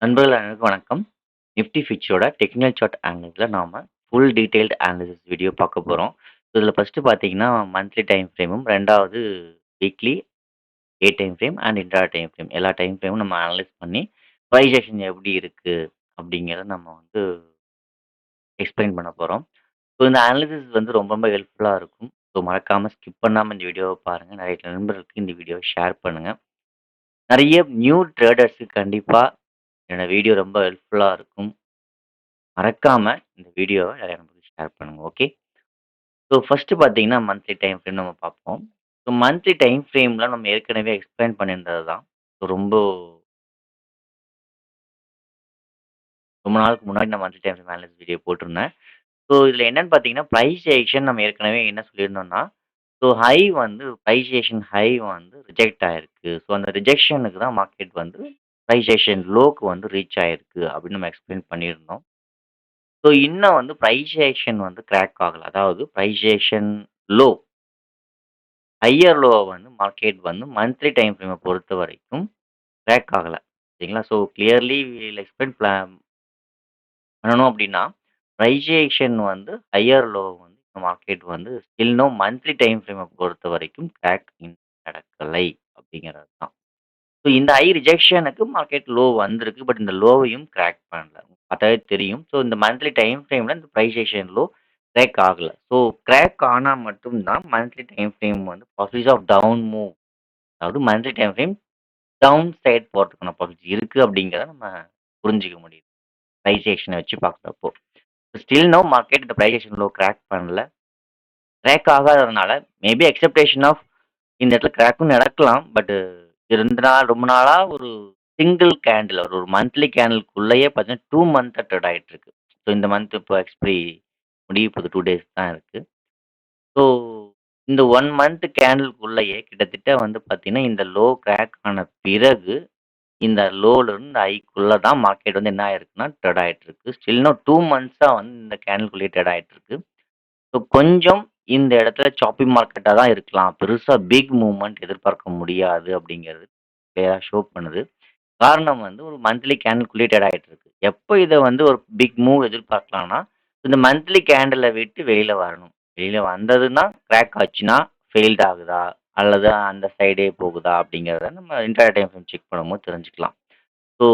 நண்பர்கள் அனைவருக்கும் வணக்கம். நிஃப்டி ஃபிட்ச்சோட டெக்னிக்கல் சார்ட் அனாலிசிஸ்ல நாம ஃபுல் டீட்டெயில்டு அனாலிசிஸ் வீடியோ பார்க்க போறோம். இதில ஃபர்ஸ்ட்டு பார்த்தீங்கன்னா, மந்த்லி டைம் ஃப்ரேமும், 2வது weekly time frame and time frame எல்லா டைம் ஃப்ரேமும் நம்ம அனலைஸ் பண்ணி, பிரைஸ் ஆக்ஷன் எப்படி இருக்கு அப்படிங்கிறத நம்ம எக்ஸ்பிளைன் பண்ண போறோம். ஸோ இந்த அனாலிசிஸ் ரொம்ப ரொம்ப ஹெல்ப்ஃபுல்லா இருக்கும். ஸோ மறக்காம ஸ்கிப் பண்ணாம இந்த வீடியோவ பாருங்க. நெறைய நண்பர்களுக்கு இந்த வீடியோவ ஷேர் பண்ணுங்க. நெறைய நியூ ட்ரேடர்ஸ்க்கு கண்டிப்பா என்னோட வீடியோ ரொம்ப ஹெல்ப்ஃபுல்லா இருக்கும். மறக்காம இந்த வீடியோவ நிறைய நண்பர்களுக்கு ஷேர் பண்ணுங்க. ஓகே. ஸோ ஃபர்ஸ்ட்டு பார்த்தீங்கன்னா, மந்த்லி டைம் ஃப்ரேம் நம்ம பார்ப்போம். ஸோ மந்த்லி டைம் ஃப்ரேம்ல நம்ம ஏற்கனவே எக்ஸ்பிளைன் பண்ணியிருந்தது தான். ஸோ ரொம்ப நாளுக்கு முன்னாடி நான் monthly time frame analysis video போட்டிருந்தேன். ஸோ இதில என்னன்னு பார்த்தீங்கன்னா, பிரைஸ் ஆக்ஷன் நம்ம ஏற்கனவே என்ன சொல்லியிருந்தோம்னா, so price action high reject ஆயிருக்கு. ஸோ அந்த ரிஜெக்ஷனுக்கு தான் மார்க்கெட் பிரைஸ் ஆக்ஷன் லோக்கு ரீச் ஆயிருக்கு அப்படின்னு நம்ம எக்ஸ்பிளைன் பண்ணியிருந்தோம். ஸோ இன்னும் பிரைஸ் ஆக்ஷன் கிராக் ஆகல. அதாவது பிரைஸ் ஆக்ஷன் லோ ஹையர் லோவ மார்க்கெட் மந்த்லி டைம் ஃப்ரேம பொறுத்தவரைக்கும் கிராக் ஆகல. சரிங்களா? So clearly we will explain பண்ணணும் அப்படின்னா, price action higher low market still no monthly time ஃப்ரேம பொறுத்தவரைக்கும் கிராக் நடக்கலை அப்படிங்கிறது தான். ஸோ இந்த ஹை ரிஜெக்ஷனுக்கு மார்க்கெட் லோ வந்திருக்கு. பட் இந்த லோவையும் கிராக் பண்ணல. பார்த்தாவே தெரியும். ஸோ இந்த மந்த்லி டைம் ஃப்ரேம்ல இந்த பிரைஸ் ஆக்ஷன் லோ கிராக் ஆகல. ஸோ கிராக் ஆனா மட்டும் தான் monthly time frame possibility of down move, அதாவது monthly time frame down side போறதுக்கான பாசிபிலிட்டி இருக்கு அப்படிங்கிறத நம்ம புரிஞ்சுக்க முடியுது. பிரைஸ் ஆக்ஷன வச்சு பார்க்குறப்போ. ஸ்டில் நவ் மார்க்கெட் இந்த பிரைஸ் ஆக்ஷன் லோ கிராக் பண்ணல. கிராக் ஆகாததுனால மேபி எக்ஸ்பெக்டேஷன் ஆஃப் இந்த இடத்துல கிராக்கும் நடக்கலாம். பட் 2 நாள் ரொம்ப நாளா ஒரு சிங்கிள் கேண்டில் ஒரு மந்த்லி கேண்டில்குள்ளேயே பார்த்தீங்கன்னா 2 மந்த்தா ட்ரேட் ஆயிட்டு இருக்கு. ஸோ இந்த மந்த் இப்போ எக்ஸ்பைரி முடிய போது 2 டேஸ் தான் இருக்கு. ஸோ இந்த 1 மந்த் கேண்டில்குள்ளேயே கிட்டத்தட்ட பார்த்தீங்கன்னா, இந்த லோ கிராக் ஆன பிறகு இந்த லோலருந்து ஹைக்குள்ள தான் மார்க்கெட் என்ன ஆயிருக்குன்னா ட்ரேட் ஆயிட்டு இருக்கு. ஸ்டில் இன்னும் 2 மந்த்ஸா இந்த கேண்டில்குள்ளேயே ட்ரேட் ஆயிட்டு இருக்கு. ஸோ கொஞ்சம் இந்த இடத்துல சாப்பி மார்க்கெட்டா தான் இருக்கலாம். பெருசா பிக் மூவ்மெண்ட் எதிர்பார்க்க முடியாது அப்படிங்கிறது கிளியரா ஷோ பண்ணுது. காரணம் ஒரு மந்த்லி கேண்டில்குள்ளேயே ட்ரேட் ஆயிட்டு இருக்கு. எப்போ இத ஒரு பிக் மூவ் எதிர்பார்க்கலாம்னா, இந்த மந்த்லி கேண்டில விட்டு வெளியில வரணும். வெளியில வந்ததுன்னா கிராக் ஆச்சுன்னா ஃபெயில்ட் ஆகுதா? அல்லது அந்த சைடே போகுதா? அப்படிங்கிறத நம்ம இன்ட்ராடே டைம் ஃப்ரேம் செக் பண்ணும்போது தெரிஞ்சுக்கலாம். ஸோ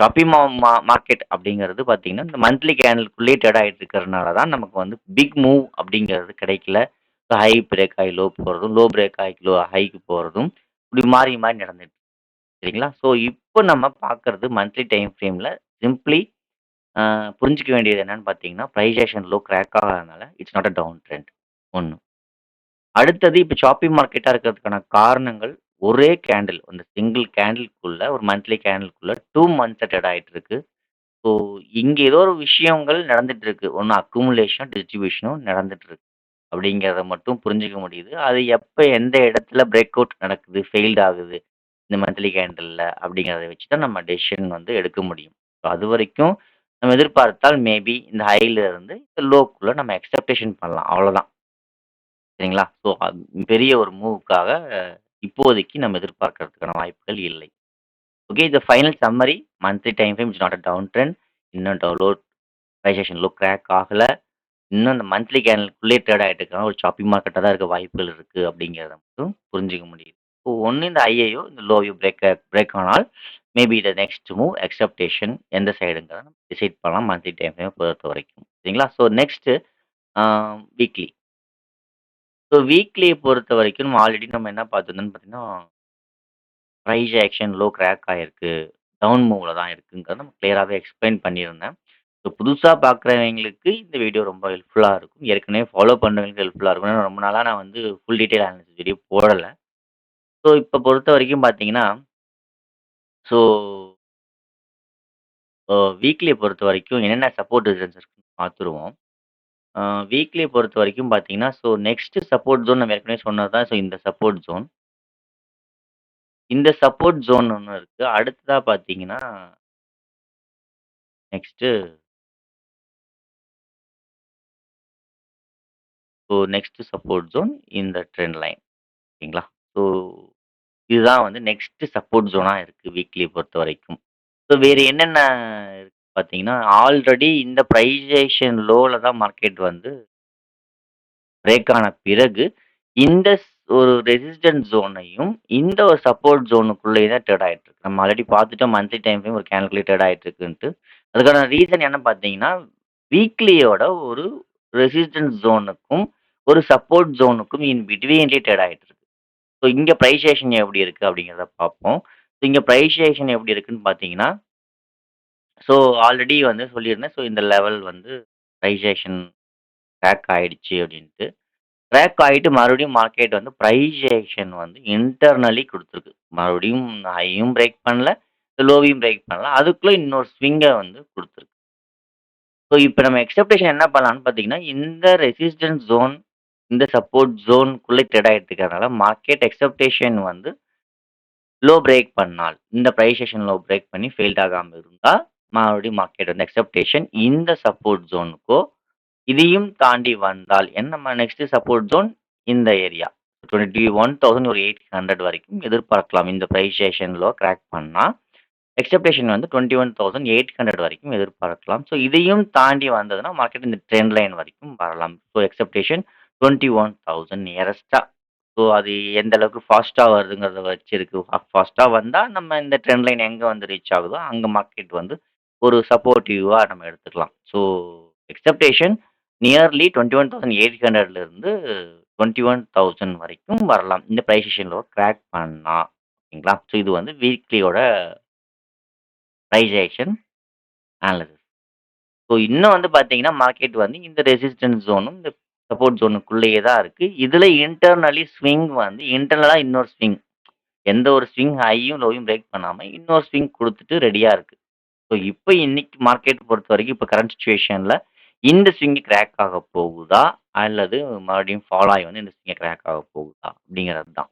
ஷாப்பிங் மார்க்கெட் அப்படிங்கிறது பார்த்தீங்கன்னா, இந்த மந்த்லி கேண்டில்குள்ளேயே ட்ரேட் ஆயிட்டு இருக்கிறதுனால தான் நமக்கு பிக் மூவ் அப்படிங்கிறது கிடைக்கல. ஹை பிரேக் ஆகி லோ போறதும், லோ பிரேக் ஆகி ஹைக்கு போறதும், இப்படி மாறி மாறி நடந்துட்டு சரிங்களா? ஸோ இப்போ நம்ம பார்க்கறது மந்த்லி டைம் ஃப்ரேம்ல சிம்ப்ளி அ புரிஞ்சுக்க வேண்டியது என்னன்னு பார்த்தீங்கன்னா, பிரைஸ் ஆக்ஷன் லோ கிராக் ஆகாதனால it's not a down trend 1. அடுத்தது இப்ப சாப்பி மார்க்கெட்டா இருக்கிறதுக்கான காரணங்கள், ஒரே கேண்டில் அந்த சிங்கிள் கேண்டில்க்குள்ள ஒரு மந்த்லி கேண்டில்க்குள்ள 2 மந்த்ஸா ட்ரேட் ஆயிட்டு இருக்கு. ஸோ இங்க ஏதோ ஒரு விஷயங்கள் நடந்துட்டு இருக்கு. ஒண்ணு அக்குமுலேஷன், டிஸ்ட்ரிபியூஷனும் நடந்துட்டு இருக்கு. அப்படிங்கிறத மட்டும் புரிஞ்சுக்க முடியுது. அது எப்ப எந்த இடத்துல பிரேக் அவுட் நடக்குது, ஃபெயில்ட் ஆகுது இந்த மந்த்லி கேண்டில்ல அப்படிங்கிறத வச்சு தான் நம்ம டெசிஷன் எடுக்க முடியும். ஸோ அதுவரைக்கும் நம்ம எதிர்பார்த்தால் மேபி இந்த ஹைல இருந்து லோக்குள்ள நம்ம எக்ஸ்பெக்டேஷன் பண்ணலாம். அவ்வளோதான். சரிங்களா? ஸோ பெரிய ஒரு மூவ்க்காக இப்போதைக்கு நம்ம எதிர்பார்க்கறதுக்கான வாய்ப்புகள் இல்லை. Okay. The final summary monthly time frame is not a down trend. இன்னும் low price action low crack ஆகல. இன்னும் இந்த மந்த்லி கேண்டில்குள்ளேயே ட்ரேட் ஆயிட்டு இருக்காங்க. ஒரு சாப்பி மார்க்கெட்டா தான் இருக்க வாய்ப்புகள் இருக்கு அப்படிங்கிறத மட்டும் புரிஞ்சுக்க முடியுது. ஸோ ஒண்ணு இந்த ஹையையோ, இந்த லோவையோ பிரேக் ஆனால் maybe the next move expectation எந்த சைடுங்கிறத நம்ம டிசைட் பண்ணலாம் மந்த்லி டைம் ஃப்ரேம பொறுத்தவரைக்கும். சரிங்களா? ஸோ நெக்ஸ்ட்டு ஆ வீக்லி. ஸோ வீக்லிய பொறுத்தவரைக்கும் நம்ம என்ன பார்த்துருந்தோம்னு பார்த்தீங்கன்னா, பிரைஸ் ஆக்ஷன் லோ கிராக் ஆயிருக்கு. டவுன் மூவ்ல தான் இருக்குங்கிறத நம்ம கிளியராவே எக்ஸ்பிளைன் பண்ணியிருந்தேன். ஸோ புதுசா பார்க்குறவங்களுக்கு இந்த வீடியோ ரொம்ப ஹெல்ப்ஃபுல்லா இருக்கும். ஏற்கனவே ஃபாலோ பண்றவங்களுக்கு ஹெல்ப்ஃபுல்லா இருக்கும். ஏன்னா ரொம்ப நாளா நான் ஃபுல் டீட்டெயில் அனாலிசிஸ் வீடியோ போடல. ஸோ இப்ப பொறுத்தவரைக்கும் பார்த்தீங்கன்னா, ஸோ வீக்லிய பொறுத்தவரைக்கும் என்னென்ன சப்போர்ட் ரெசிஸ்டன்ஸ் இருக்குன்னு பார்த்துருவோம். அ வீக்லிய பொறுத்தவரைக்கும் பார்த்தீங்கன்னா, ஸோ நெக்ஸ்ட் சப்போர்ட் ஜோன் நம்ம ஏற்கனவே சொன்னது தான். ஸோ இந்த சப்போர்ட் ஜோன். இந்த சப்போர்ட் ஜோன் ஒண்ணு இருக்கு. அடுத்ததா பார்த்தீங்கன்னா, நெக்ஸ்ட்டு நெக்ஸ்ட் சப்போர்ட் ஜோன் இந்த ட்ரெண்ட் லைன். ஓகேங்களா? ஸோ இதுதான் நெக்ஸ்ட் சப்போர்ட் ஜோனா இருக்கு வீக்லிய பொறுத்தவரைக்கும். ஸோ வேறு என்னென்ன இருக்கு பார்த்தீங்கன்னா, ஆல்ரெடி இந்த பிரைசேஷன் லோல தான் மார்க்கெட் வந்து பிரேக் ஆன பிறகு, இந்த ஒரு ரெசிஸ்டன்ஸ் ஜோனையும், இந்த ஒரு சப்போர்ட் ஜோனுக்குள்ளயே தான் ட்ரேட் ஆயிட்டு இருக்கு. நம்ம ஆல்ரெடி பார்த்துட்டோம் மந்த்லி டைம் ஃப்ரேம் ஒரு கேண்டில்குள்ளயே ட்ரேட் ஆயிட்டு இருக்குன்ட்டு. அதுக்கான ரீசன் என்ன பார்த்தீங்கன்னா, வீக்லியோட ஒரு ரெசிஸ்டன்ஸ் ஜோனுக்கும், ஒரு சப்போர்ட் ஜோனுக்கும் இன் பிட்வீன்லயே ட்ரேட் ஆயிட்டு இருக்கு. ஸோ இங்க பிரைசேஷன் எப்படி இருக்கு அப்படிங்கிறத பார்ப்போம். ஸோ இங்க பிரைசேஷன் எப்படி இருக்குன்னு பார்த்தீங்கன்னா, ஸோ ஆல்ரெடி வந்து சொல்லியிருந்தேன். ஸோ இந்த லெவல் வந்து பிரைசேஷன் கிராக் ஆயிடுச்சு அப்படின்ட்டு. கிராக் ஆயிட்டு மறுபடியும் மார்க்கெட் வந்து பிரைஸ் வந்து இன்டர்னலி குடுத்துருக்கு. மறுபடியும் ஹையும் பிரேக் பண்ணல, லோவையும் பிரேக் பண்ணல. அதுக்குள்ள இன்னொரு ஸ்விங்க வந்து குடுத்துருக்கு. ஸோ இப்ப நம்ம எக்ஸ்பெக்டேஷன் என்ன பண்ணலாம்னு பார்த்தீங்கன்னா, இந்த ரெசிஸ்டன்ஸ் ஜோன், இந்த சப்போர்ட் ஜோன்க்குள்ள ட்ரேட் ஆயிட்டு இருக்கிறதுனால மார்க்கெட் எக்ஸ்பெக்டேஷன் வந்து லோ பிரேக் பண்ணால், இந்த பிரைஸ் லோ பிரேக் பண்ணி ஃபெயில்ட் ஆகாம இருந்தா, மறுபடியும் மார்க்கெட் வந்து எக்ஸ்பெக்டேஷன் இந்த சப்போர்ட் ஜோனுக்கோ இதையும் தாண்டி வந்தால் நம்ம நெக்ஸ்ட் சப்போர்ட் ஜோன் இந்த ஏரியா 21,800 வரைக்கும் எதிர்பார்க்கலாம். இந்த பிரைஸ் செஷன்ல கிராக் பண்ணா, எக்ஸ்பெக்டேஷன் வந்து 21,800 வரைக்கும் எதிர்பார்க்கலாம். ஸோ இதையும் தாண்டி வந்ததுன்னா, மார்க்கெட் இந்த ட்ரெண்ட் லைன் வரைக்கும் வரலாம். So expectation 21,000 நியரஸ்ட்டா. ஸோ அது எந்த அளவுக்கு ஃபாஸ்ட்டா வருதுங்கிறத வச்சு இருக்கு. ஃபாஸ்ட்டா வந்தா நம்ம இந்த ட்ரெண்ட் லைன் எங்க வந்து ரீச் ஆகுதோ, அங்க மார்க்கெட் வந்து ஒரு சப்போர்ட்டிவா நம்ம எடுத்துக்கலாம். ஸோ எக்ஸ்பெக்டேஷன் நியர்லி 21,800 இருந்து 21,000 வரைக்கும் வரலாம். இந்த பிரைஸ் செஷன்ல கிராக் பண்ணா. ஓகேங்களா? ஸோ இது வந்து வீக்லியோட பிரைஸ் ஆக்ஷன் அனாலிசிஸ். ஸோ இன்னும் வந்து பார்த்தீங்கன்னா, மார்க்கெட் வந்து இந்த ரெசிஸ்டன்ஸ் ஜோனும், இந்த சப்போர்ட் ஜோனுக்குள்ளேயே தான் இருக்கு. இதுல இன்டர்னலி ஸ்விங் வந்து இன்டர்னலா இன்னொரு ஸ்விங். எந்த ஒரு ஸ்விங் ஹையும், லோவையும் பிரேக் பண்ணாம இன்னொரு ஸ்விங் குடுத்துட்டு ரெடியா இருக்கு. ஸோ இப்ப இன்னைக்கு மார்க்கெட் பொறுத்தவரைக்கும் இப்ப கரண்ட் சிச்சுவேஷன்ல இந்த ஸ்விங் கிராக் ஆக போகுதா? அல்லது மறுபடியும் ஃபால் ஆகி வந்து இந்த ஸ்விங் கிராக் ஆக போகுதா? அப்படிங்கிறது தான்.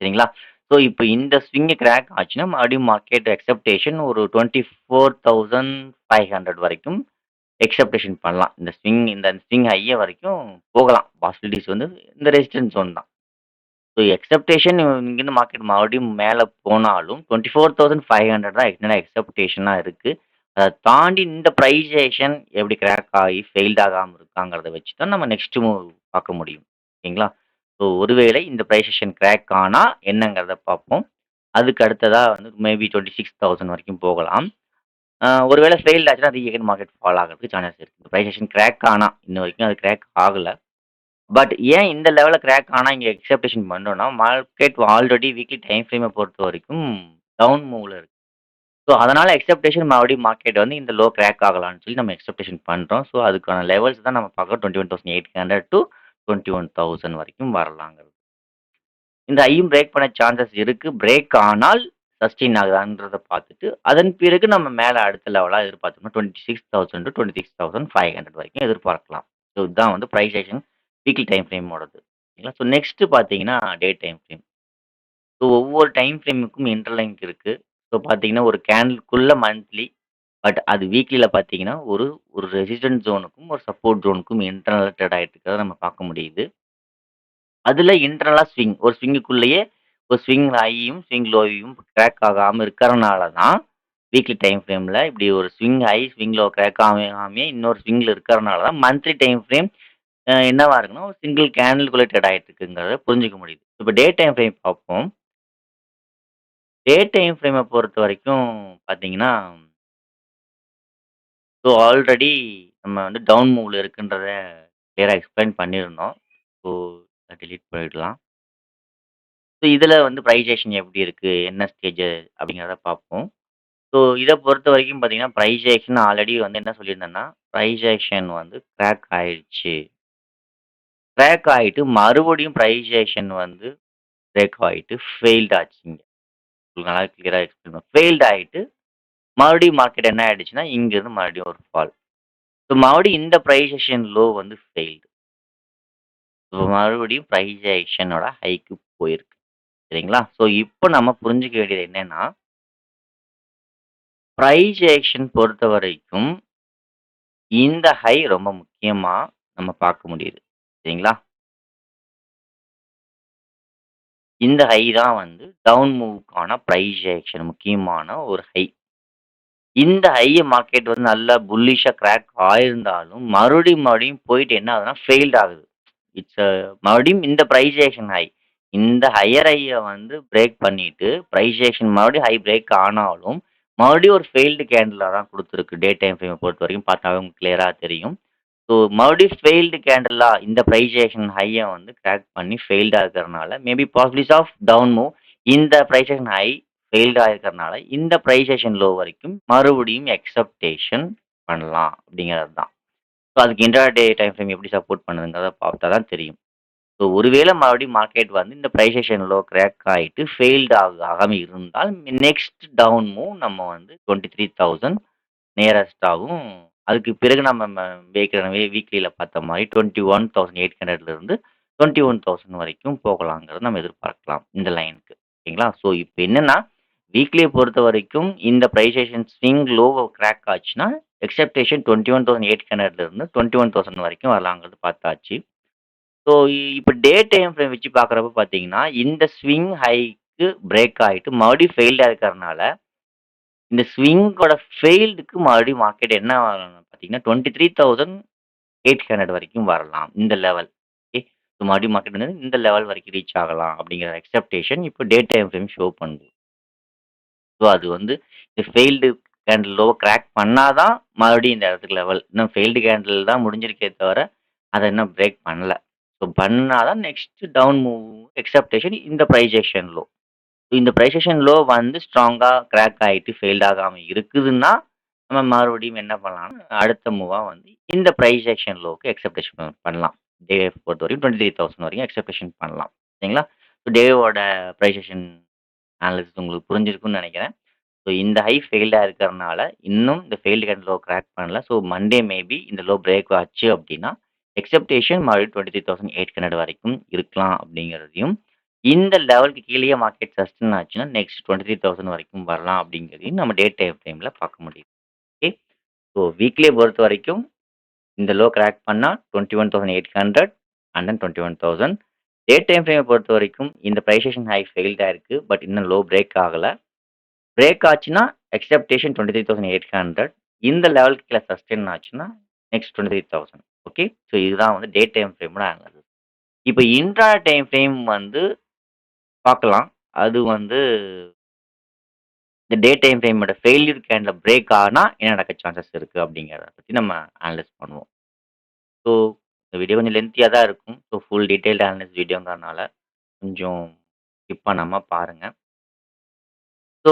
சரிங்களா? ஸோ இப்ப இந்த ஸ்விங் கிராக் ஆச்சுன்னா, மறுபடியும் மார்க்கெட் எக்ஸ்பெக்டேஷன் ஒரு 24,500 வரைக்கும் எக்ஸ்பெக்டேஷன் பண்ணலாம். இந்த ஸ்விங் ஹைய வரைக்கும் போகலாம். பாசிபிலிட்டீஸ் வந்து இந்த ரெசிஸ்டன்ஸ் ஜோன் தான். ஸோ எக்ஸ்பெக்டேஷன் இங்கேருந்து மார்க்கெட் மறுபடியும் மேல போனாலும் 24,500 தான் என்னோட எக்ஸ்பெக்டேஷனா இருக்கு. அத தாண்டி இந்த பிரைஸேஷன் எப்படி கிராக் ஆகி ஃபெயில்ட் ஆகாம இருக்காங்கிறத வச்சு தான் நம்ம நெக்ஸ்ட் மூவ் பார்க்க முடியும். ஓகேங்களா? ஸோ ஒருவேளை இந்த பிரைஸேஷன் கிராக் ஆனா என்னங்கிறத பார்ப்போம். அதுக்கு அடுத்ததா வந்து மேபி 26,000 வரைக்கும் போகலாம். ஒருவேளை ஃபெயில்ட் ஆச்சுன்னா ரீஅகைன் மார்க்கெட் ஃபால் ஆகுறதுக்கு சான்சஸ் இருக்கு. பிரைஸேஷன் கிராக் ஆனா, இன்ன வரைக்கும் அது கிராக் ஆகல. பட் ஏன் இந்த லெவல்ல கிராக் ஆனா இங்க எக்ஸ்பெக்டேஷன் பண்றோம்னா, மார்க்கெட் ஆல்ரெடி வீக்லி டைம் ஃப்ரேம பொறுத்தவரைக்கும் டவுன் மூவ்ல இருக்கு. ஸோ அதனால எக்ஸ்பெக்டேஷன் மறுபடியும் மார்க்கெட் வந்து இந்த லோ கிராக் ஆகலான்னு சொல்லி நம்ம எக்ஸ்பெக்டேஷன் பண்றோம். ஸோ அதுக்கான லெவல்ஸ் தான் நம்ம பார்க்குறோம். 21,800 டூ 21,000 வரைக்கும் வரலாங்கிறது. இந்த ஐயும் பிரேக் பண்ண சான்சஸ் இருக்கு. பிரேக் ஆனால் சஸ்டெயின் ஆகுதான்றத பார்த்துட்டு, அதன் பிறகு நம்ம மேல அடுத்த லெவலா எதிர்பார்த்தோம்னா 26,000 டூ 26,500 வரைக்கும் எதிர்பார்க்கலாம். ஸோ இதுதான் வந்து பிரைஸ் ஆக்ஷன் வீக்லி டைம் ஃப்ரேமோடது. சரிங்களா? ஸோ நெக்ஸ்ட் பார்த்தீங்கன்னா, டே டைம் ஃப்ரேம். ஸோ ஒவ்வொரு டைம் ஃப்ரேமுக்கும் இன்டர்லிங்க் இருக்கு. ஸோ பார்த்தீங்கன்னா, ஒரு கேண்டில்குள்ள மந்த்லி, பட் அது வீக்லில பார்த்தீங்கன்னா, ஒரு ஒரு ரெசிஸ்டன்ஸ் ஜோனுக்கும், ஒரு சப்போர்ட் ஜோனுக்கும் இன்டர்னலா ட்ரேட் ஆயிட்டு இருக்கிறத நம்ம பார்க்க முடியுது. அதுல இன்டர்னலா ஸ்விங். ஒரு ஸ்விங்குக்குள்ளேயே ஒரு ஸ்விங் ஹையும், ஸ்விங் லோவையும் கிராக் ஆகாம இருக்கறனால தான், வீக்லி டைம் ஃப்ரேம்ல இப்படி ஒரு swing high, swing low crack ஆகாமயே இன்னொரு ஸ்விங்ல இருக்கறனால தான் மந்த்லி டைம் ஃப்ரேம் என்னவா இருக்குன்னா, ஒரு சிங்கிள் கேண்டில்குள்ள ட்ரேட் ஆயிட்டு இருக்குங்கிறத புரிஞ்சுக்க முடியுது. இப்ப டே டைம் ஃப்ரேம் பார்ப்போம். டே டைம் ஃப்ரேம பொறுத்தவரைக்கும் பார்த்தீங்கன்னா, ஸோ ஆல்ரெடி நம்ம வந்து டவுன் மூவ்ல இருக்குன்றத கிளியரா எக்ஸ்பிளைன் பண்ணியிருந்தோம். ஸோ டெலீட் பண்ணிடலாம். ஸோ இதில வந்து பிரைஸேஷன் எப்படி இருக்கு? என்ன ஸ்டேஜ் அப்படிங்கிறத பார்ப்போம். ஸோ இத பொறுத்தவரைக்கும் பார்த்தீங்கன்னா, பிரைஸேஷன் ஆல்ரெடி வந்து என்ன சொல்லியிருந்தேன்னா, பிரைஸேஷன் வந்து கிராக் ஆயிடுச்சு. கிராக் ஆயிட்டு மறுபடியும் பிரைஸேஷன் வந்து பிரேக் ஆயிட்டு ஃபெயில்ட் ஆச்சுங்க. உங்களுக்கு நல்லா கிளியரா எக்ஸ்பிளைன் ஃபெயில்ட் ஆயிட்டு மறுபடியும் மார்க்கெட் என்ன ஆயிடுச்சுன்னா, இங்கிருந்து மறுபடியும் ஒரு ஃபால். ஸோ மறுபடியும் இந்த பிரைஸேஷன் லோ வந்து ஃபெயில்டு. ஸோ மறுபடியும் பிரைஸேஷனோட ஹைக்கு போயிருக்கு. சரிங்களா? ஸோ இப்ப நம்ம புரிஞ்சுக்க வேண்டியது என்னன்னா, பிரைஸ் ஆக்ஷன் பொறுத்தவரைக்கும், இந்த ஹை ரொம்ப முக்கியமா நம்ம பார்க்க முடியுது. சரிங்களா? இந்த ஹை தான் வந்து டவுன் மூவ்க்கான பிரைஸ் ஆக்ஷன் முக்கியமான ஒரு ஹை. இந்த ஹைய மார்க்கெட் வந்து நல்லா புல்லிஷா கிராக் ஆயிருந்தாலும், மறுபடியும் போயிட்டு என்ன ஆகுதுன்னா, ஃபெயில்ட் ஆகுது. இட்ஸ் மறுபடியும் இந்த பிரைஸ் ஆக்ஷன் ஹை. இந்த ஹையர் ஹைய வந்து பிரேக் பண்ணிட்டு, பிரைஸ் ஆக்ஷன் மறுபடியும் ஹை பிரேக் ஆனாலும், மறுபடியும் ஒரு ஃபெயில்டு கேண்டிலா தான் குடுத்துருக்கு. டே டைம் ஃப்ரேம பொறுத்தவரைக்கும் பார்த்தாவே உங்களுக்கு கிளியரா தெரியும். ஸோ மறுபடியும் ஃபெயில்டு கேண்டிலா இந்த பிரைஸ் ஆக்ஷன் ஹைய வந்து கிராக் பண்ணி ஃபெயில்டா இருக்கிறனால, maybe possibilities of down move இந்த பிரைஸ் ஆக்ஷன் ஹை ஃபெயில்டா இருக்கிறனால, இந்த பிரைஸ் ஆக்ஷன் லோ வரைக்கும் மறுபடியும் எக்ஸப்டேஷன் பண்ணலாம் அப்படிங்கிறது தான். ஸோ அதுக்கு இன்ட்ராடே டைம் ஃப்ரேம் எப்படி சப்போர்ட் பண்ணுதுங்கிறத பார்த்தா தான் தெரியும். ஸோ ஒருவேள மறுபடியும் மார்க்கெட் வந்து இந்த பிரைஸ் ஆக்ஷன் லோ கிராக் ஆயிட்டு ஃபெயில்ட் ஆகாம இருந்தால், நெக்ஸ்ட் டவுன் மூவ் நம்ம வந்து 23,000 நியரஸ்ட்டாவும், அதுக்கு பிறகு நம்ம ஏற்கனவே வீக்லில பார்த்த மாரி 21,800 இருந்து 21,000 வரைக்கும் போகலாங்கிறத நம்ம எதிர்பார்க்கலாம் இந்த லைனுக்கு. ஓகேங்களா? ஸோ இப்ப என்னன்னா, வீக்லிய பொறுத்தவரைக்கும் இந்த பிரைஸ் ஆக்ஷன் ஸ்விங் லோவ கிராக் ஆச்சுன்னா, எக்ஸ்பெக்டேஷன் 21,800 இருந்து 21,000 வரைக்கும் வரலாங்கிறது பார்த்தாச்சு. ஸோ இப்ப டே டைம் ஃப்ரேம் வச்சு பார்க்குறப்ப பார்த்தீங்கன்னா, இந்த ஸ்விங் ஹைக்கு பிரேக் ஆயிட்டு மறுபடியும் ஃபெயில்டா இருக்கிறனால, இந்த ஸ்விங்கோட ஃபெயில்டுக்கு மறுபடியும் மார்க்கெட் என்ன ஆகும்னு பார்த்தீங்கன்னா, 23,800 வரைக்கும் வரலாம். இந்த லெவல். ஓகே. ஸோ மறுபடியும் மார்க்கெட் வந்து இந்த லெவல் வரைக்கும் ரீச் ஆகலாம் அப்படிங்கிற எக்ஸ்பெக்டேஷன் இப்போ டே டைம் ஃப்ரேம் ஷோ பண்ணுது. ஸோ அது வந்து இந்த ஃபெயில்டு கேண்டில் லோவ கிராக் பண்ணா தான் மறுபடியும் இந்த இடத்துக்கு லெவல். இன்னும் ஃபெயில்டு கேண்டில் தான் முடிஞ்சிருக்கே தவிர, அத இன்னும் பிரேக் பண்ணல. ஸோ பண்ணா தான் நெக்ஸ்ட் டவுன் மூவ் எக்ஸ்பெக்டேஷன் இந்த பிரைஸ் ஆக்ஷன் லோ. இந்த பிரைஸ் ஆக்ஷன் லோ வந்து ஸ்ட்ராங்கா கிராக் ஆயிட்டு ஃபெயில்ட் ஆகாம இருக்குதுன்னா, நம்ம மறுபடியும் என்ன பண்ணலாம்னா, அடுத்த மூவா வந்து இந்த பிரைஸ் ஆக்ஷன் லோவுக்கு எக்ஸ்பெக்டேஷன் பண்ணலாம். டே பொறுத்தவரைக்கும் 23,000 வரைக்கும் எக்ஸ்பெக்டேஷன் பண்ணலாம். சரிங்களா? ஸோ டேவோட பிரைஸ் ஆக்ஷன் அனாலிசிஸ் உங்களுக்கு புரிஞ்சிருக்கும்னு நெனைக்கிறேன். ஸோ இந்த ஹை ஃபெயில்டா இருக்கிறனால, இன்னும் இந்த ஃபெயில்டு கேண்டில் லோ கிராக் பண்ணல. ஸோ மண்டே மேபி இந்த லோ பிரேக் ஆச்சு அப்டின்னா, எக்ஸ்பெக்டேஷன் மறுபடியும் 23,800 வரைக்கும் இருக்கலாம் அப்படிங்கிறதையும், இந்த லெவலுக்கு கீழயே மார்க்கெட் சஸ்டெயின் ஆச்சுன்னா, நெக்ஸ்ட் 23,000 வரைக்கும் வரலாம் அப்படிங்கிறதையும் நம்ம டே டைம் ஃப்ரேம்ல பார்க்க முடியுது. ஓகே. ஸோ வீக்லிய பொறுத்தவரைக்கும் இந்த லோ கிராக் பண்ணா 21,800 அண்ட் தென் 21,000. டே டைம் ஃப்ரேம பொறுத்தவரைக்கும் இந்த பிரைஸ் ஆக்ஷன் ஹை ஃபெயில்டா இருக்கு. பட் இன்னும் லோ பிரேக் ஆகல. பிரேக் ஆச்சுன்னா, எக்ஸ்பெக்டேஷன் 23,800. இந்த லெவலுக்கு கீழ சஸ்டெயின் ஆச்சுன்னா, நெக்ஸ்ட் 23,000. ஓகே. ஸோ இதுதான் வந்து டே டைம் ஃப்ரேமோட அனாலிசிஸ். இப்ப இன்ட்ரா டைம் ஃப்ரேம் வந்து பார்க்கலாம். அது வந்து இந்த டே டைம் ஃப்ரேமோட ஃபெயில்யூர் கேண்டில்ல பிரேக் ஆனா, என்ன நடக்க சான்சஸ் இருக்கு அப்படிங்கிறத பத்தி நம்ம அனலைஸ் பண்ணுவோம். ஸோ இந்த வீடியோ கொஞ்சம் லென்த்தியா தான் இருக்கும். ஸோ ஃபுல் டீட்டெயில்டு அனலைஸ் வீடியோங்கிறனால கொஞ்சம் ஸ்கிப் பண்ணாம பாருங்க. ஸோ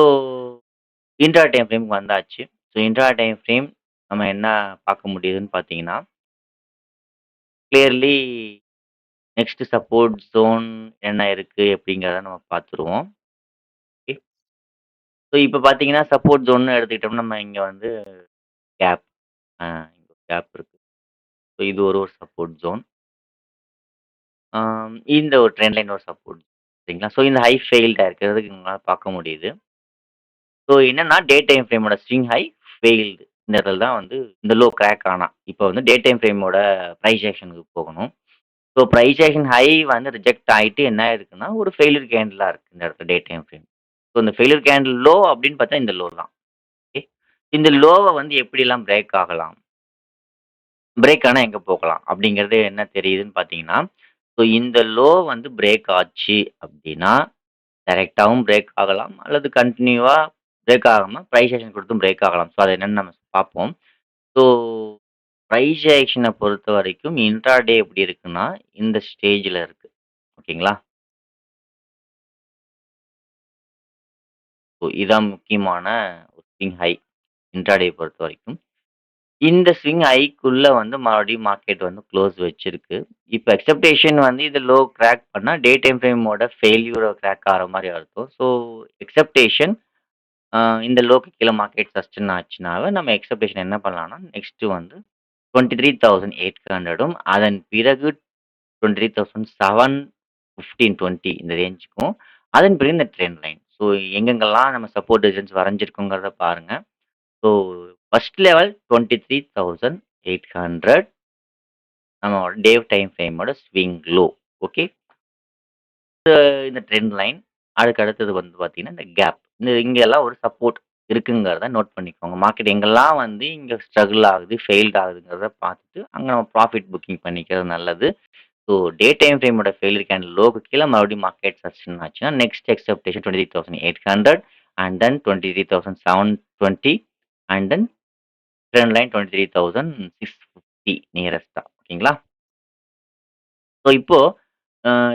இன்ட்ரா டைம் ஃப்ரேம்க்கு வந்தாச்சு. ஸோ இன்ட்ரா டைம் ஃப்ரேம் நம்ம என்ன பார்க்க முடியுதுன்னு பார்த்தீங்கன்னா, கிளியர்லி நெக்ஸ்ட் சப்போர்ட் ஜோன் என்ன இருக்கு அப்படிங்கிறத நம்ம பார்த்துருவோம். ஓகே. ஸோ இப்ப பார்த்தீங்கன்னா, சப்போர்ட் ஜோன்னு எடுத்துக்கிட்டோம்னா, நம்ம இங்க வந்து கேப் இங்க ஒரு கேப் இருக்கு. ஸோ இது ஒரு சப்போர்ட் ஜோன். இந்த ஒரு ட்ரெண்ட் லைன் ஒரு சப்போர்ட். சரிங்களா? ஸோ இந்த ஹை ஃபெயில்டா இருக்கிறதுக்கு உங்களால பார்க்க முடியுது. ஸோ என்னன்னா, டே டைம் ஃப்ரேமோட ஸ்விங் ஹை ஃபெயில்டு. இந்த இடத்துல தான் வந்து இந்த லோ கிராக் ஆனா. இப்போ வந்து டே டைம் ஃப்ரேமோட பிரைஸ் ஆக்ஷனுக்கு போகணும். ஸோ பிரைஸ் ஆக்ஷன் ஹை வந்து ரிஜெக்ட் ஆயிட்டு என்ன ஆயிருக்குன்னா, ஒரு ஃபெயிலியர் கேண்டிலா இருக்கு இந்த இடத்துல டே டைம் ஃப்ரேம். ஸோ இந்த ஃபெயிலியர் கேண்டில் லோ அப்படின்னு பார்த்தா இந்த லோ தான். ஓகே. இந்த லோவ வந்து எப்படிலாம் பிரேக் ஆகலாம்? பிரேக் ஆனா எங்க போகலாம்? அப்படிங்கிறது என்ன தெரியுதுன்னு பார்த்தீங்கன்னா, ஸோ இந்த லோ வந்து பிரேக் ஆச்சு அப்படின்னா, டைரக்ட்டாவும் பிரேக் ஆகலாம். அல்லது கன்டினியூவா பிரேக் ஆகாம பிரைஸ் ஆக்ஷன் குடுத்தும் பிரேக் ஆகலாம். ஸோ அது என்னன்னு நம்ம பார்ப்போம். ஸோ பிரைஸ் ஆக்ஷன பொறுத்தவரைக்கும் இன்ட்ராடே எப்படி இருக்குன்னா, இந்த ஸ்டேஜ்ல இருக்கு. ஓகேங்களா? ஸோ இதான் முக்கியமான ஒரு ஸ்விங் ஹை இன்ட்ராடே பொறுத்தவரைக்கும். இந்த ஸ்விங் ஹைக்குள்ள வந்து மறுபடியும் மார்க்கெட் வந்து க்ளோஸ் வச்சிருக்கு. இப்ப எக்ஸ்பெக்டேஷன் வந்து இது லோ கிராக் பண்ணா, டே டைம் ஃப்ரேமோட ஃபெயில்யூர கிராக் ஆகுற மாரி அர்த்தம். ஸோ எக்ஸ்பெக்டேஷன் அ இந்த லோக்கு கீழ மார்க்கெட் சஸ்டெயின் ஆச்சுனாவே, நம்ம எக்ஸ்பெக்டேஷன் என்ன பண்ணலாம்னா, நெக்ஸ்ட் வந்து 23,800ம் அதன் பிறகு 23,715, இந்த ரேஞ்சுக்கும், அதன் பிறகு இந்த ட்ரெண்ட் லைன். ஸோ எங்கெங்கெல்லாம் நம்ம சப்போர்ட், ரெசிஸ்டன்ஸ் வரைஞ்சிருக்கோங்கிறத பாருங்க. ஸோ ஃபர்ஸ்ட் லெவல் 23,800 நம்மளோட டே டைம் ஃப்ரேமோட ஸ்விங் லோ. ஓகே. இந்த ட்ரெண்ட் லைன். அதுக்கு அடுத்தது வந்து பார்த்தீங்கன்னா, இந்த கேப். இங்கெல்லாம் ஒரு சப்போர்ட் இருக்குங்கிறத நோட் பண்ணிக்கோங்க. மார்க்கெட் எங்கெல்லாம் வந்து இங்க ஸ்ட்ரகிள் ஆகுது, ஃபெயில்ட் ஆகுதுங்கிறத பார்த்துட்டு, அங்க நம்ம ப்ராஃபிட் புக்கிங் பண்ணிக்கிறது நல்லது. ஸோ டே டைம் ஃப்ரேமோட ஃபெயிலியர் கேண்டில் லோக்கு கீழ மறுபடியும் மார்க்கெட் சஸ்டெயின் ஆச்சுன்னா, next expectation 23,800 and then 23,720 and then trend line 23,650 நியரஸ்ட்டா. ஓகேங்களா? ஸோ இப்போ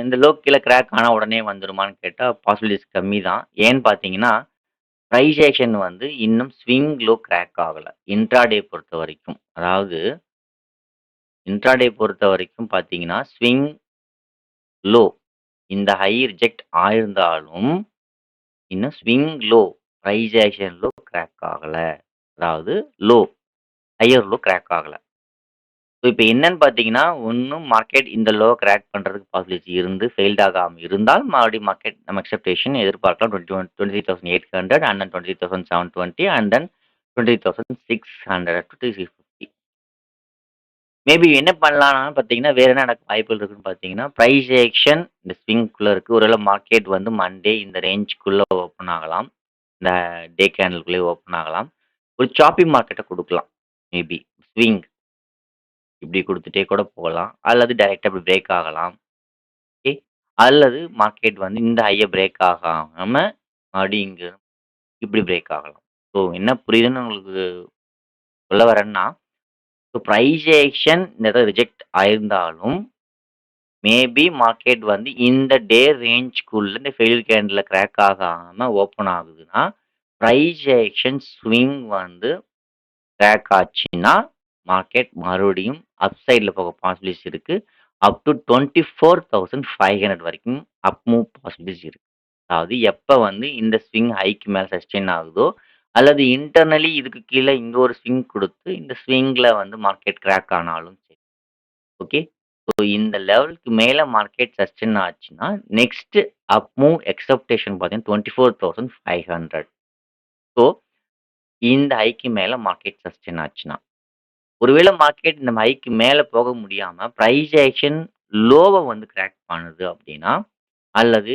இந்த லோக்கு கீழ கிராக் ஆனா உடனே வந்துருமான்னு கேட்டா பாசிபிலிட்டீஸ் கம்மி தான். ஏன்னு பார்த்தீங்கன்னா, பிரைஸ் ஆக்ஷன் வந்து இன்னும் ஸ்விங் லோ கிராக் ஆகல. இன்ட்ராடே பொறுத்தவரைக்கும். அதாவது இன்ட்ராடே பொறுத்தவரைக்கும் பார்த்தீங்கன்னா, ஸ்விங் லோ இந்த ஹை ரிஜெக்ட் ஆயிருந்தாலும், இன்னும் swing low price action low crack ஆகல. அதாவது லோ ஹையர் லோ கிராக் ஆகல. ஸோ இப்ப என்னன்னு பார்த்தீங்கன்னா, ஒண்ணும் மார்க்கெட் இந்த லோ கிராக் பண்றதுக்கு பாசிபிலிட்டி இருந்து ஃபெயில்ட் ஆகாம இருந்தால், மறுபடியும் மார்க்கெட் நம்ம எக்ஸ்பெக்டேஷன் எதிர்பார்க்கலாம். 23,800 and then 20,720 and then 20,600 to 650. Maybe என்ன பண்ணலாம்னு பார்த்தீங்கன்னா, வேற என்ன நடக்க வாய்ப்புகள் இருக்குன்னு பார்த்தீங்கன்னா, பிரைஸ் ஆக்ஷன் இந்த ஸ்விங்குள்ள இருக்கு. ஒருவேள மார்க்கெட் வந்து மண்டே இந்த ரேஞ்சுக்குள்ள ஓப்பன் ஆகலாம். இந்த டே கேண்டில்குள்ளயே ஓப்பன் ஆகலாம். ஒரு சாப்பி மார்க்கெட்ட குடுக்கலாம். மேபி ஸ்விங் இப்படி குடுத்துட்டே கூட போகலாம். அல்லது டைரக்ட்டா இப்படி பிரேக் ஆகலாம். ஓகே. அல்லது மார்க்கெட் வந்து இந்த ஹைய பிரேக் ஆகாம மறுபடியும் இங்க இப்படி பிரேக் ஆகலாம். ஸோ என்ன புரியுதுன்னு உங்களுக்கு சொல்ல வரேன்னா, ஸோ பிரைஸ் ஆக்ஷன் இந்த இடத்துல ரிஜெக்ட் ஆயிருந்தாலும், மேபி மார்க்கெட் வந்து இந்த டே ரேஞ்சுக்குள்ள இந்த ஃபெயிலியர் கேண்டில்ல கிராக் ஆகாம ஓப்பன் ஆகுதுன்னா, பிரைஸ் ஆக்ஷன் ஸ்விங் வந்து கிராக் ஆச்சுன்னா, மார்க்கெட் மறுபடியும் அப் சைட்ல போக பாசிபிலிட்டிஸ் இருக்கு. அப் டூ 24,500 வரைக்கும் அப் மூவ் பாசிபிலிட்டிஸ் இருக்கு. அதாவது எப்ப வந்து இந்த ஸ்விங் ஹைக்கு மேல சஸ்டெயின் ஆகுதோ, அல்லது இன்டர்னலி இதுக்கு கீழ இங்க ஒரு ஸ்விங் குடுத்து, இந்த ஸ்விங்ல வந்து மார்க்கெட் கிராக் ஆனாலும் சரி. ஓகே. ஸோ இந்த லெவலுக்கு மேல மார்க்கெட் சஸ்டெயின் ஆச்சுன்னா, நெக்ஸ்ட் அப் மூவ் எக்ஸ்பெக்டேஷன் பார்த்தீங்கன்னா 24,500. ஸோ இந்த ஹைக்கு மேல மார்க்கெட் சஸ்டெயின் ஆச்சுன்னா. ஒருவேள மார்க்கெட் இந்த ஹைக்கு மேல போக முடியாம, பிரைஸ் ஆக்ஷன் லோவ வந்து கிராக் பண்ணுது அப்டின்னா, அல்லது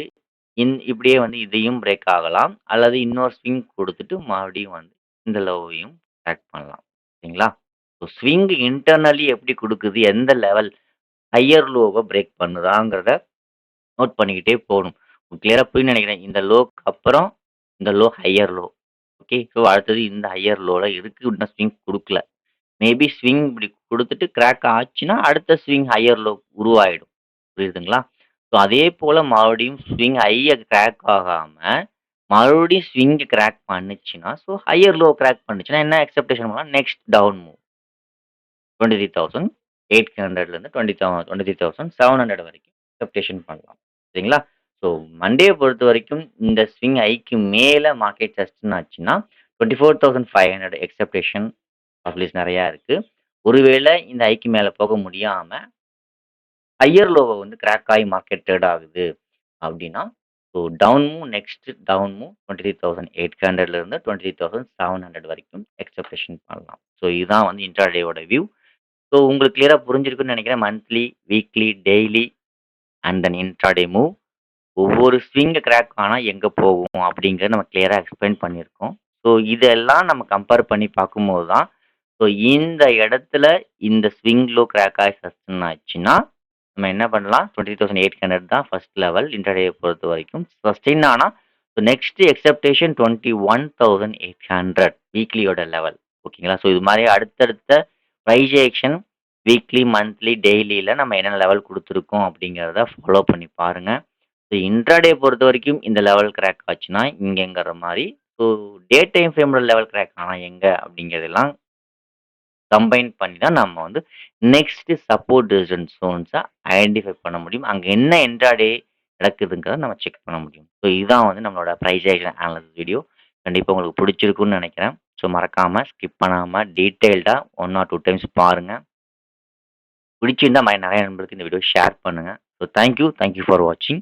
இப்படியே வந்து இதையும் பிரேக் ஆகலாம். அல்லது இன்னொரு ஸ்விங் குடுத்துட்டு மறுபடியும் வந்து இந்த லோவையும் கிராக் பண்ணலாம். சரிங்களா? ஸோ ஸ்விங் இன்டர்னலி எப்படி குடுக்குது? எந்த லெவல் ஹையர் லோவ பிரேக் பண்ணுதாங்கிறத நோட் பண்ணிக்கிட்டே போணும். கிளியரா புரியும்னு நெனைக்கிறேன். இந்த லோக்கு அப்புறம் இந்த low higher low. Okay. So அடுத்தது இந்த ஹையர் லோல இருக்கு. இன்னும் ஸ்விங் குடுக்கல. மேபி ஸ்விங் இப்படி குடுத்துட்டு கிராக் ஆச்சுன்னா, அடுத்த ஸ்விங் ஹையர் லோ உருவாயிடும். புரியுதுங்களா? ஸோ அதே போல மறுபடியும் ஸ்விங் ஹைய கிராக் ஆகாம, மறுபடியும் ஸ்விங் கிராக் பண்ணுச்சுன்னா, ஸோ ஹையர் லோ கிராக் பண்ணுச்சுன்னா, என்ன எக்ஸ்பெக்டேஷன் பண்ணலாம்? Next down move. 23,800லேருந்து 23,700 வரைக்கும் எக்ஸ்பெக்டேஷன் பண்ணலாம். சரிங்களா? ஸோ மண்டேய பொறுத்தவரைக்கும் இந்த ஸ்விங் ஹைக்கு மேல மார்க்கெட் சஸ்டெயின் ஆச்சுன்னா, 24,500 எக்ஸ்பெக்டேஷன் பாசிபிலிட்டீஸ் நெறையா இருக்கு. ஒருவேளை இந்த ஹைக்கு மேல போக முடியாம, ஹையர் லோவ வந்து கிராக் ஆயி மார்க்கெட் ட்ரேட் ஆகுது அப்டின்னா, so down move next down move 23,800லேருந்து 23,700 வரைக்கும் எக்ஸ்பெக்டேஷன் பண்ணலாம். ஸோ இதுதான் வந்து இன்ட்ராடேவோட வியூ. ஸோ உங்களுக்கு கிளியரா புரிஞ்சிருக்கும்னு நெனைக்கிறேன். Monthly, weekly, daily and then intraday move. ஒவ்வொரு ஸ்விங் கிராக் ஆனா எங்க போகும் அப்படிங்கிறத நம்ம கிளியரா எக்ஸ்பிளைன் பண்ணியிருக்கோம். ஸோ இதெல்லாம் நம்ம கம்பேர் பண்ணி பார்க்கும்போது தான், ஸோ இந்த இடத்துல இந்த ஸ்விங் லோ கிராக் ஆகி சஸ்டெயின் ஆச்சுன்னா, நம்ம என்ன பண்ணலாம் 20,800 தான் ஃபர்ஸ்ட் லெவல் இன்ட்ராடேய பொறுத்தவரைக்கும். சஸ்டெயின் ஆனா, ஸோ நெக்ஸ்ட் எக்ஸ்பெக்டேஷன் 21,800 வீக்லியோட லெவல். ஓகேங்களா? ஸோ இது மாரி அடுத்தடுத்த பிரைஸ் ஆக்ஷன் வீக்லி, மந்த்லி, டெய்லில நம்ம என்னென்ன லெவல் குடுத்துருக்கோம் அப்படிங்கிறத ஃபாலோ பண்ணி பாருங்க. ஸோ இன்ட்ராடே பொறுத்தவரைக்கும் இந்த லெவல் கிராக் ஆச்சுன்னா, இங்கங்கிற மாரி. ஸோ டே டைம் ஃப்ரேமோட லெவல் கிராக் ஆனா எங்க அப்படிங்கிறதெல்லாம் கம்பைன் பண்ணி தான் நம்ம வந்து நெக்ஸ்ட் சப்போர்ட் ரெசிஸ்டன்ஸ் ஜோன்ஸ ஐடென்டிஃபை பண்ண முடியும். அங்க என்ன இன்ட்ராடே நடக்குதுங்கிறத நம்ம செக் பண்ண முடியும். ஸோ இதுதான் வந்து நம்மளோட பிரைஸ் ஆக்ஷன் அனாலிசிஸ் வீடியோ. கண்டிப்பா உங்களுக்கு புடிச்சிருக்கும்னு நெனைக்கிறேன். ஸோ மறக்காம ஸ்கிப் பண்ணாம டீட்டெயில்டா 1 ஆர் 2 டைம்ஸ் பாருங்க. பிடிச்சிருந்தா நெறைய நண்பர்களுக்கு இந்த வீடியோ ஷேர் பண்ணுங்க. ஸோ தேங்க் யூ ஃபார் வாட்சிங்.